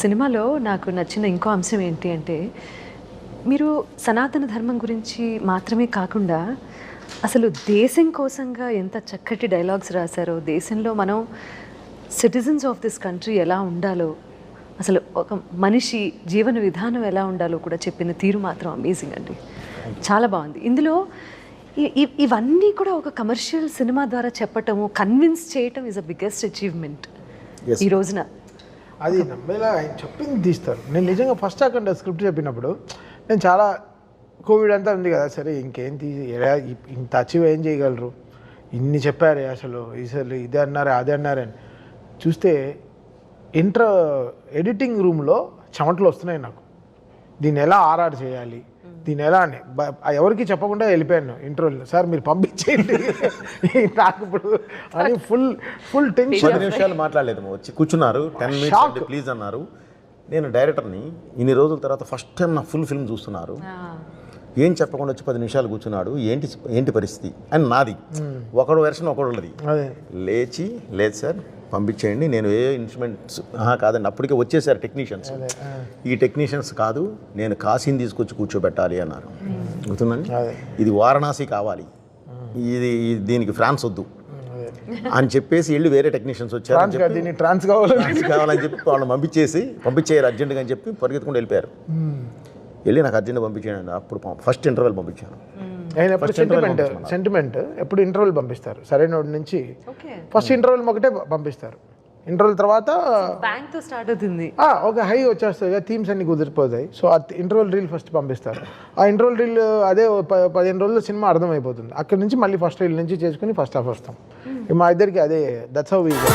సినిమాలో నాకు నచ్చిన ఇంకో అంశం ఏంటి అంటే మీరు సనాతన ధర్మం గురించి మాత్రమే కాకుండా అసలు దేశం కోసంగా ఎంత చక్కటి డైలాగ్స్ రాశారో, దేశంలో మనం సిటిజన్స్ ఆఫ్ దిస్ కంట్రీ ఎలా ఉండాలో, అసలు ఒక మనిషి జీవన విధానం ఎలా ఉండాలో కూడా చెప్పిన తీరు మాత్రం అమేజింగ్ అండి. చాలా బాగుంది. ఇందులో ఇవన్నీ కూడా ఒక కమర్షియల్ సినిమా ద్వారా చెప్పటము, కన్విన్స్ చేయటం ఈజ్ అ బిగ్గెస్ట్ అచీవ్మెంట్ ఈ రోజున. అది నమ్మేలా ఆయన చెప్పింది తీస్తారు. నేను నిజంగా ఫస్ట్ అక్కడ స్క్రిప్ట్ చెప్పినప్పుడు నేను చాలా కోవిడ్ అంతా ఉంది కదా, సరే ఇంకేం ఇంత అచీవ్ ఏం చేయగలరు, ఇన్ని చెప్పారే అసలు ఇదే అన్నారే అదే అన్నారని చూస్తే ఎడిటింగ్ రూమ్లో చెమటలు వస్తున్నాయి నాకు. దీన్ని ఎలా ఆర్ఆర్ చేయాలి, దీన్ని ఎలా అని ఎవరికి చెప్పకుండా వెళ్ళిపోయాను ఇంటర్వ్యూలో. సార్ మీరు పంపించేయండి నాకు ఇప్పుడు అని ఫుల్ టెన్షన్. 10 నిమిషాలు మాట్లాడలేదు, వచ్చి కూర్చున్నారు. 10 మినిట్స్ ప్లీజ్ అన్నారు. నేను డైరెక్టర్ని, ఇన్ని రోజుల తర్వాత ఫస్ట్ టైం నా ఫుల్ ఫిల్మ్ చూస్తున్నారు. ఏం చెప్పకుండా వచ్చి 10 నిమిషాలు కూర్చున్నాడు. ఏంటి పరిస్థితి అని నాది ఒకడు వెర్షన్ ఒకడున్నది. లేచి లేదు సార్ పంపించేయండి, నేను ఏ ఇన్స్ట్రుమెంట్స్ కాదండి, అప్పటికే వచ్చేసారు టెక్నీషియన్స్. ఈ టెక్నీషియన్స్ కాదు, నేను కాశీని తీసుకొచ్చి కూర్చోబెట్టాలి అన్నారు. గుర్తుందండి, ఇది వారణాసి కావాలి, దీనికి ఫ్రాన్స్ వద్దు అని చెప్పేసి వెళ్ళి వేరే టెక్నీషియన్స్ వచ్చారు. ట్రాన్స్ కావాలని చెప్పి వాళ్ళని పంపించేయారు అర్జెంటుగా అని చెప్పి పరిగెత్తుకుంటూ వెళ్ళిపోయారు. వెళ్ళి నాకు అర్జెంట్గా పంపించాను. అప్పుడు ఫస్ట్ ఇంటర్వెల్ పంపించాను. సెంటిమెంట్ ఎప్పుడు ఇంటర్వెల్ పంపిస్తారు, సరైన నుంచి ఫస్ట్ ఇంటర్వెల్ ఒకటే పంపిస్తారు. ఇంటర్వెల్ తర్వాత బ్యాంక్తో స్టార్ట్ అవుతుంది, ఒక హై వచ్చేస్తుంది, థీమ్స్ అన్ని కుదిరిపోతాయి. సో ఆ ఇంటర్వెల్ రీల్ ఫస్ట్ పంపిస్తారు. ఆ ఇంటర్వెల్ రీల్ అదే 15 రోజుల్లో సినిమా అర్థమైపోతుంది. అక్కడి నుంచి మళ్ళీ ఫస్ట్ రీల్ నుంచి చేసుకుని ఫస్ట్ హాఫ్ వస్తాం. మా ఇద్దరికి అదే దట్స్ హౌ వి గో.